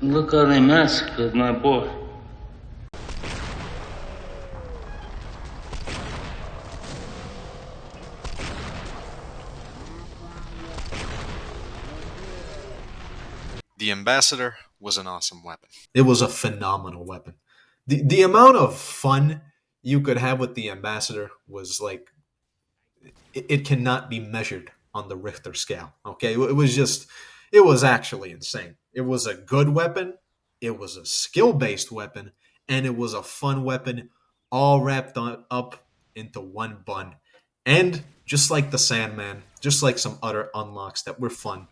Look how they massacred my boy. The Ambassador was an awesome weapon. It was a phenomenal weapon. The amount of fun you could have with the Ambassador was like it cannot be measured on the Richter scale. Okay, it was just it was actually insane. It was a good weapon. It was a skill based weapon, and it was a fun weapon, all wrapped up into one bun. And just like the Sandman, just like some other unlocks that were fun,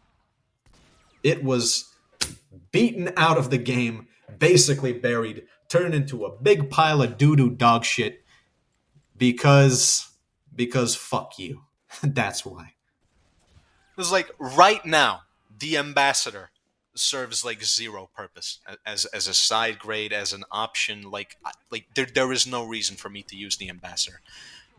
it was beaten out of the game, basically buried, turned into a big pile of doo doo dog shit because fuck you. That's why. It's like right now, the Ambassador serves like zero purpose as a side grade, as an option. Like there is no reason for me to use the Ambassador.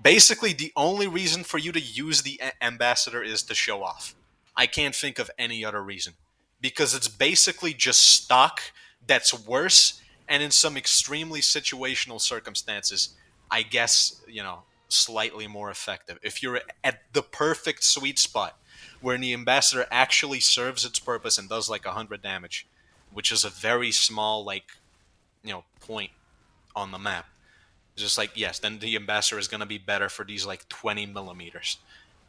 Basically, the only reason for you to use the Ambassador is to show off. I can't think of any other reason. Because it's basically just stock that's worse, and in some extremely situational circumstances, I guess, slightly more effective. If you're at the perfect sweet spot where the Ambassador actually serves its purpose and does like 100 damage, which is a very small, like, point on the map, just like, yes, then the Ambassador is going to be better for these like 20 millimeters.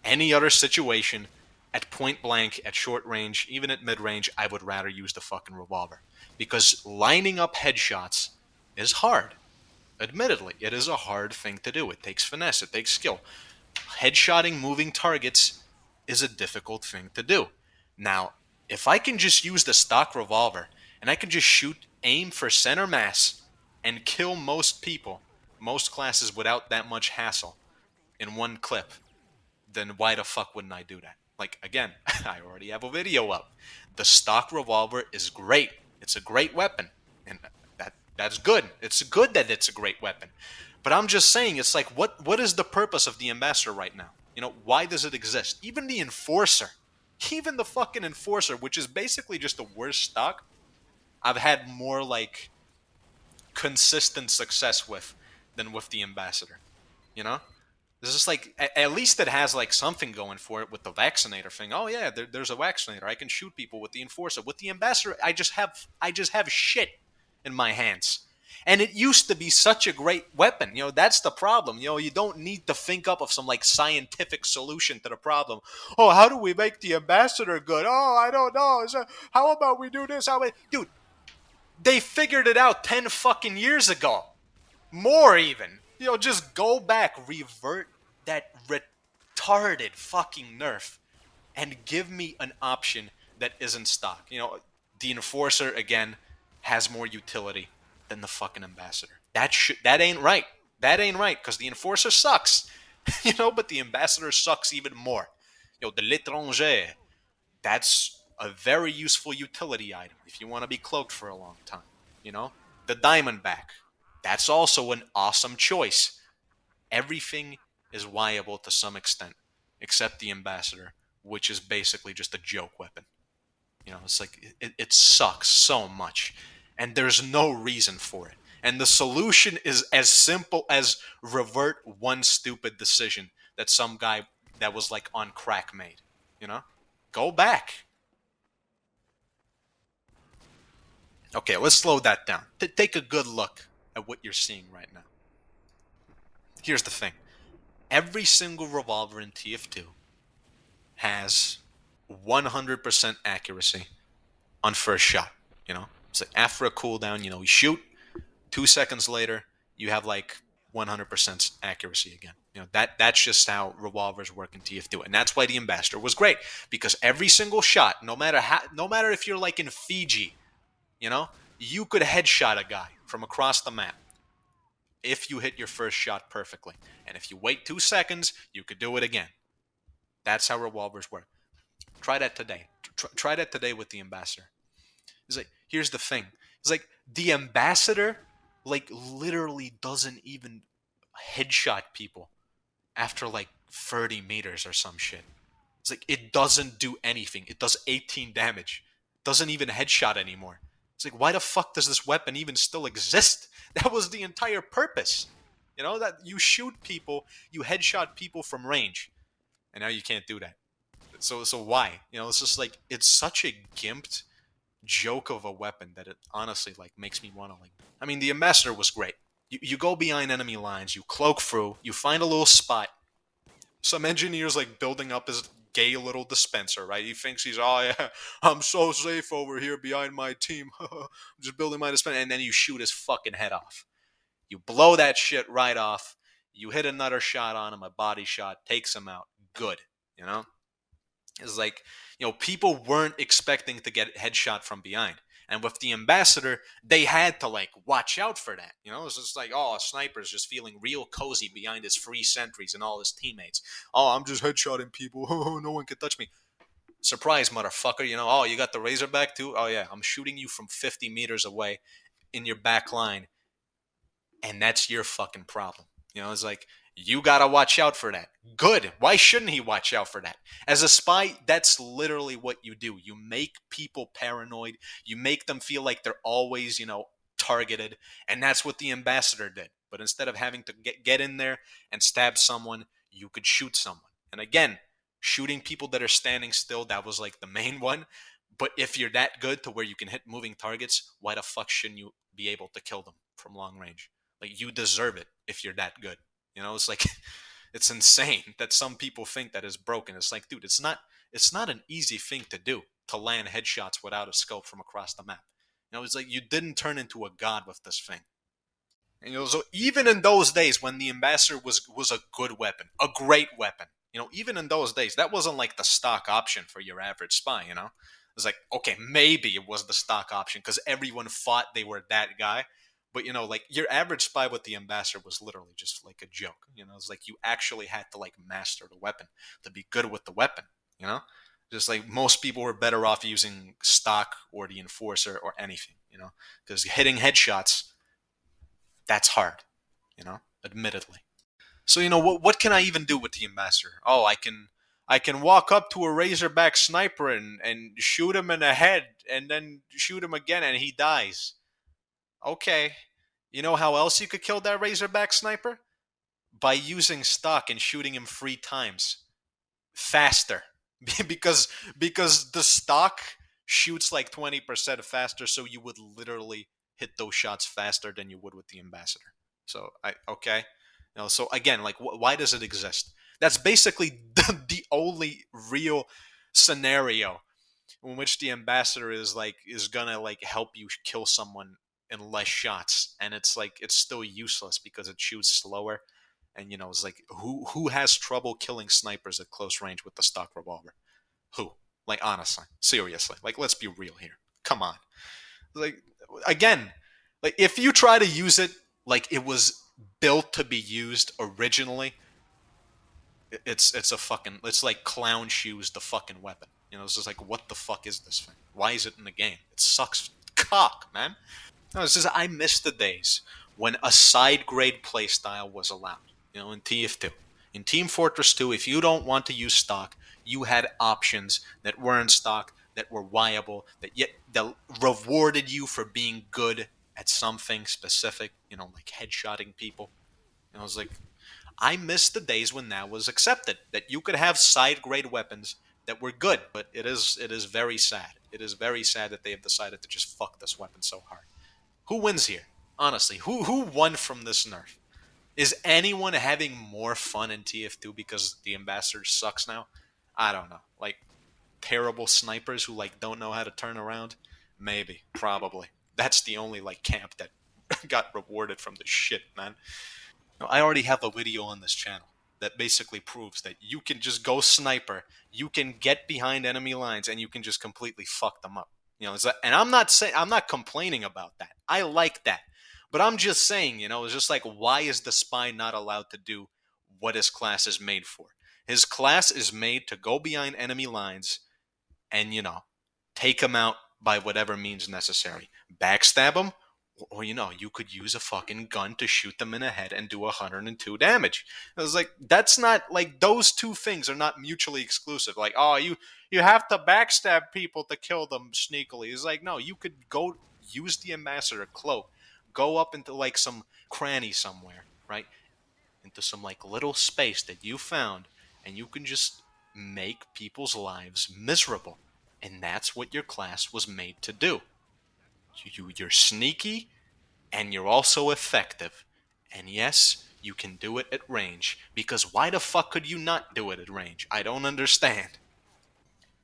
Any other situation, at point blank, at short range, even at mid range, I would rather use the fucking revolver. Because lining up headshots is hard. Admittedly, it is a hard thing to do. It takes finesse, it takes skill. Headshotting moving targets is a difficult thing to do. Now, if I can just use the stock revolver and I can just aim for center mass and kill most people, most classes without that much hassle in one clip, then why the fuck wouldn't I do that? Like, again, I already have a video up. The stock revolver is great. It's a great weapon. And that's good. It's good that it's a great weapon. But I'm just saying, it's like, what is the purpose of the Ambassador right now? Why does it exist? Even the Enforcer, even the fucking Enforcer, which is basically just the worst stock, I've had more, like, consistent success with than with the Ambassador. You know? It's just like, at least it has like something going for it with the vaccinator thing. Oh yeah, there's a vaccinator. I can shoot people with the Enforcer. With the Ambassador, I just have shit in my hands. And it used to be such a great weapon. That's the problem. You don't need to think up of some like scientific solution to the problem. Oh, how do we make the Ambassador good? Oh, I don't know. How about we do this? Dude, they figured it out 10 fucking years ago. More even. Just go back, revert that retarded fucking nerf, and give me an option that isn't stock. The Enforcer, again, has more utility than the fucking Ambassador. That ain't right. That ain't right, because the Enforcer sucks. But the Ambassador sucks even more. The L'étranger, that's a very useful utility item if you want to be cloaked for a long time. The Diamondback, that's also an awesome choice. Everything is viable to some extent, except the Ambassador, which is basically just a joke weapon. It's like, it sucks so much, and there's no reason for it. And the solution is as simple as revert one stupid decision that some guy that was like on crack made. Go back. Okay, let's slow that down. Take a good look at what you're seeing right now. Here's the thing. Every single revolver in TF2 has 100% accuracy on first shot. It's like after a cooldown, you shoot, 2 seconds later, you have like 100% accuracy again. That's just how revolvers work in TF2, and that's why the Ambassador was great, because every single shot, no matter if you're like in Fiji, you could headshot a guy from across the map if you hit your first shot perfectly. And if you wait 2 seconds, you could do it again. That's how revolvers work. Try that today. Try that today with the Ambassador. It's like, here's the thing. It's like, the Ambassador, like, literally doesn't even headshot people after, like, 30 meters or some shit. It's like, it doesn't do anything. It does 18 damage. Doesn't even headshot anymore. It's like, why the fuck does this weapon even still exist? That was the entire purpose. You know, that you shoot people, you headshot people from range, and now you can't do that. So why? You know, it's just like, it's such a gimped joke of a weapon that it honestly like makes me want to like. I mean, the ambassador was great. You go behind enemy lines, you cloak through, you find a little spot. Some engineer's like building up his gay little dispenser, right? He thinks he's, oh yeah, I'm so safe over here behind my team. I'm just building my dispenser, and then you shoot his fucking head off. You blow that shit right off. You hit another shot on him, a body shot, takes him out. Good, you know. It's like, you know, people weren't expecting to get headshot from behind. And with the ambassador, they had to like watch out for that. You know, it's just like, oh, a sniper's just feeling real cozy behind his free sentries and all his teammates. Oh, I'm just headshotting people. Oh, no one can touch me. Surprise, motherfucker. You know, oh, you got the Razorback too? Oh, yeah, I'm shooting you from 50 meters away in your back line. And that's your fucking problem. You know, it's like, you gotta watch out for that. Good. Why shouldn't he watch out for that? As a spy, that's literally what you do. You make people paranoid. You make them feel like they're always, you know, targeted. And that's what the ambassador did. But instead of having to get in there and stab someone, you could shoot someone. And again, shooting people that are standing still, that was like the main one. But if you're that good to where you can hit moving targets, why the fuck shouldn't you be able to kill them from long range? Like, you deserve it if you're that good. You know, it's like, it's insane that some people think that is broken. It's like, dude, it's not an easy thing to do, to land headshots without a scope from across the map. You know, it's like, you didn't turn into a god with this thing. And, you know, so even in those days when the ambassador was a good weapon, a great weapon, you know, even in those days, that wasn't like the stock option for your average spy, you know? It was like, okay, maybe it was the stock option because everyone thought they were that guy. But, you know, like, your average spy with the ambassador was literally just like a joke. You know, it's like you actually had to like master the weapon to be good with the weapon, you know? Just like most people were better off using stock or the enforcer or anything, you know? Because hitting headshots, that's hard, you know, admittedly. So, you know, what can I even do with the ambassador? Oh, I can walk up to a Razorback sniper and shoot him in the head and then shoot him again and he dies. Okay. You know how else you could kill that Razorback sniper? By using stock and shooting him 3 times faster. because because the stock shoots like 20% faster, so you would literally hit those shots faster than you would with the ambassador. So I okay. You know, so again, like, why does it exist? That's basically the only real scenario in which the ambassador is gonna like help you kill someone in less shots, and it's like, it's still useless because it shoots slower. And, you know, it's like, who has trouble killing snipers at close range with the stock revolver? Who? Like, honestly, seriously, like, let's be real here. Come on. Like, again, like, if you try to use it like it was built to be used originally, it's a fucking, it's like clown shoes the fucking weapon. You know, it's just like, what the fuck is this thing? Why is it in the game? It sucks cock, man. No, it's just, I miss the days when a side grade playstyle was allowed. You know, in TF2. In Team Fortress 2, if you don't want to use stock, you had options that weren't stock, that were viable, that yet that rewarded you for being good at something specific, you know, like headshotting people. You know, it's like, I miss the days when that was accepted, that you could have side grade weapons that were good. But it is very sad. It is very sad that they have decided to just fuck this weapon so hard. Who wins here? Honestly, who won from this nerf? Is anyone having more fun in TF2 because the ambassador sucks now? I don't know. Like, terrible snipers who like don't know how to turn around? Maybe, probably. That's the only like camp that got rewarded from the shit, man. Now, I already have a video on this channel that basically proves that you can just go sniper, you can get behind enemy lines, and you can just completely fuck them up. You know, and I'm not complaining about that. I like that. But I'm just saying, you know, it's just like, why is the spy not allowed to do what his class is made for? His class is made to go behind enemy lines and, you know, take them out by whatever means necessary. Backstab them, or, you know, you could use a fucking gun to shoot them in the head and do 102 damage. It was like, that's not, like, those two things are not mutually exclusive. Like, oh, you have to backstab people to kill them sneakily. It's like, no, you could go use the ambassador cloak, go up into like some cranny somewhere, right? Into some like little space that you found, and you can just make people's lives miserable. And that's what your class was made to do. You're sneaky, and you're also effective. And yes, you can do it at range. Because why the fuck could you not do it at range? I don't understand.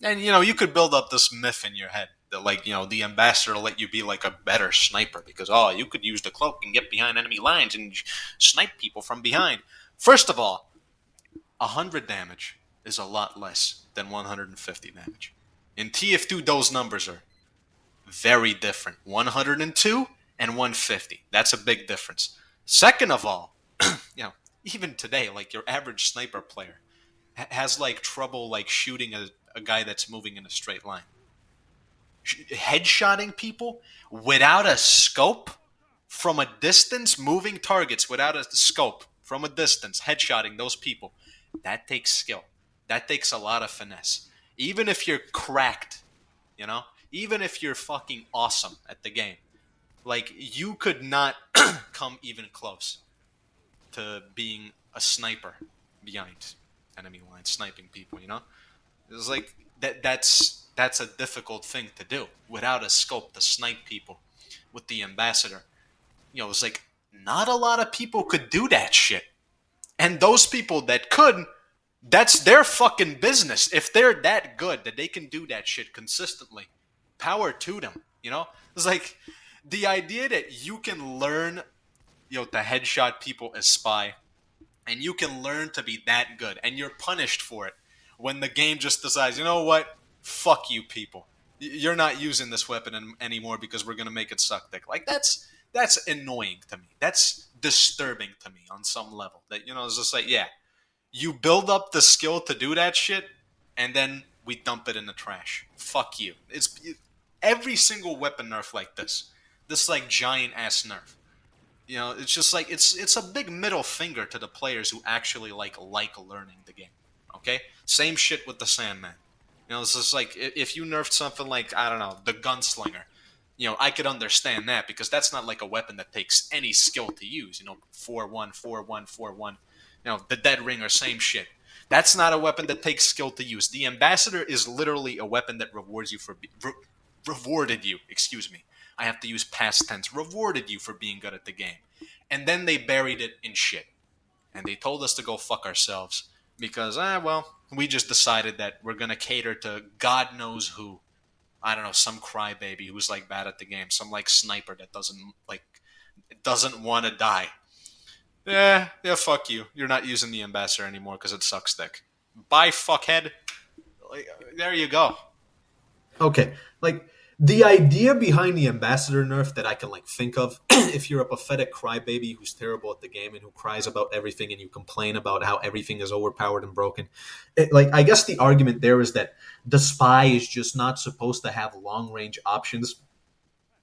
And you could build up this myth in your head that like, the ambassador will let you be like a better sniper because you could use the cloak and get behind enemy lines and snipe people from behind. First of all, 100 damage is a lot less than 150 damage. In TF2, those numbers are very different. 102 and 150. That's a big difference. Second of all, even today, like your average sniper player has like trouble like shooting a guy that's moving in a straight line. Headshotting people without a scope from a distance, moving targets without a scope from a distance, headshotting those people, that takes skill. That takes a lot of finesse. Even if you're cracked, even if you're fucking awesome at the game, like you could not come even close to being a sniper behind enemy lines, sniping people. It's like that's a difficult thing to do without a scope to snipe people with the ambassador. It's like not a lot of people could do that shit. And those people that could, that's their fucking business. If they're that good that they can do that shit consistently, power to them. It's like the idea that you can learn, to headshot people as spy, and you can learn to be that good, and you're punished for it when the game just decides, you know what, fuck you people. You're not using this weapon anymore because we're gonna make it suck dick. Like that's annoying to me. That's disturbing to me on some level. That it's just like, yeah, you build up the skill to do that shit, and then we dump it in the trash. Fuck you. It's every single weapon nerf like this like giant ass nerf. It's just like it's a big middle finger to the players who actually like learning the game. Okay, same shit with the Sandman. It's just like if you nerfed something like, I don't know, the Gunslinger. I could understand that because that's not like a weapon that takes any skill to use. 4-1, 4-1, 4-1. The Dead Ringer, same shit. That's not a weapon that takes skill to use. The Ambassador is literally a weapon that rewards you for rewarded you. Excuse me. I have to use past tense. Rewarded you for being good at the game. And then they buried it in shit. And they told us to go fuck ourselves because, we just decided that we're going to cater to God knows who. I don't know, some crybaby who's like bad at the game. Some like sniper that doesn't want to die. Yeah, fuck you. You're not using the ambassador anymore because it sucks dick. Bye, fuckhead. Like, there you go. Okay, like the idea behind the ambassador nerf that I can like think of, if you're a pathetic crybaby who's terrible at the game and who cries about everything and you complain about how everything is overpowered and broken, I guess the argument there is that the spy is just not supposed to have long range options.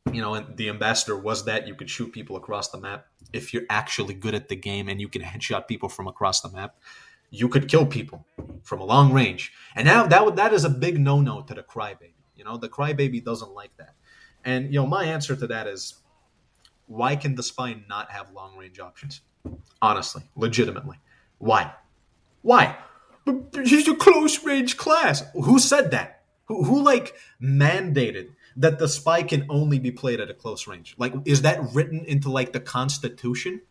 And the ambassador was that you could shoot people across the map. If you're actually good at the game and you can headshot people from across the map, you could kill people from a long range. And now that is a big no-no to the crybaby. The crybaby doesn't like that. And, my answer to that is, why can the spy not have long range options? Honestly, legitimately. Why? But he's a close range class. Who said that? Who mandated that the spy can only be played at a close range? Like, is that written into the Constitution?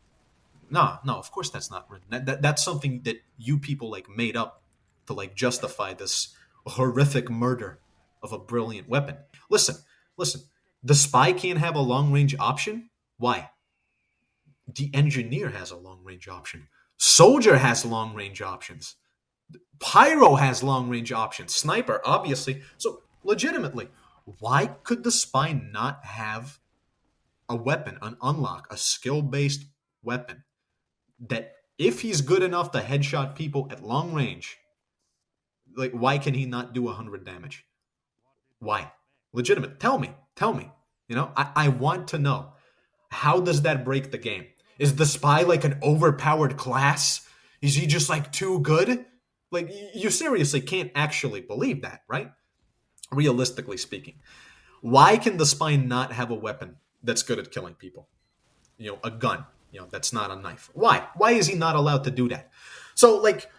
No, of course that's not written. That's something that you people made up to justify this horrific murder of a brilliant weapon. Listen. The spy can't have a long range option. Why? The engineer has a long range option. Soldier has long range options. Pyro has long range options. Sniper, obviously. So legitimately, why could the spy not have a weapon, an unlock, a skill-based weapon that if he's good enough to headshot people at long range, why can he not do 100 damage? Why? Legitimate. Tell me. I want to know. How does that break the game? Is the spy an overpowered class? Is he just too good? You seriously can't actually believe that, right? Realistically speaking. Why can the spy not have a weapon that's good at killing people? A gun. That's not a knife. Why? Why is he not allowed to do that? So like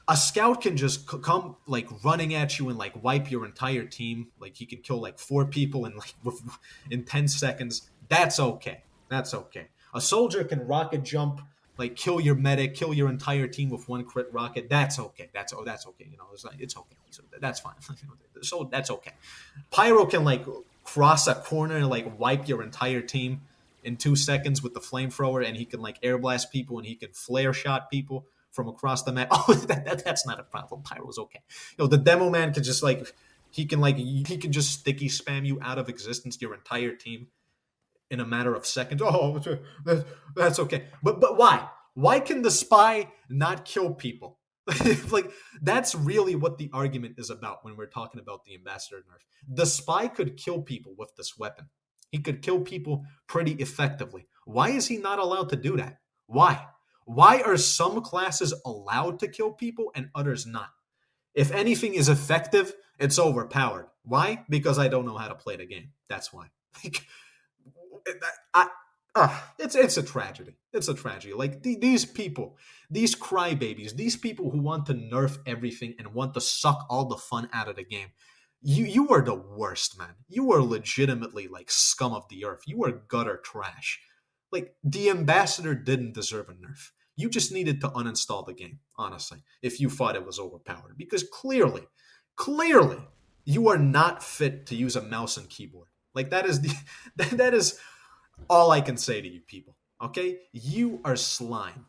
a scout can just come like running at you and like wipe your entire team. Like he can kill like 4 people in like in 10 seconds. That's okay. That's okay. A soldier can rocket jump, like kill your medic, kill your entire team with one crit rocket. That's okay. That's okay. It's okay. So that's fine. So that's okay. Pyro can like cross a corner and like wipe your entire team in 2 seconds with the flamethrower, and he can like air blast people and he can flare shot people from across the map. Oh, that's not a problem. Pyro's okay. The demo man can just like he can just sticky spam you out of existence, your entire team, in a matter of seconds. Oh, that's okay. But why? Why can the spy not kill people? Like that's really what the argument is about when we're talking about the ambassador nerf. The spy could kill people with this weapon. He could kill people pretty effectively. Why is he not allowed to do that? Why? Why are some classes allowed to kill people and others not? If anything is effective, it's overpowered. Why? Because I don't know how to play the game. That's why. It's a tragedy. It's a tragedy. Like these people, these crybabies, these people who want to nerf everything and want to suck all the fun out of the game. You are the worst, man. You are legitimately like scum of the earth. You are gutter trash. Like the ambassador didn't deserve a nerf. You just needed to uninstall the game, honestly, if you thought it was overpowered. Because clearly, you are not fit to use a mouse and keyboard. Like that is that is all I can say to you people. Okay? You are slime.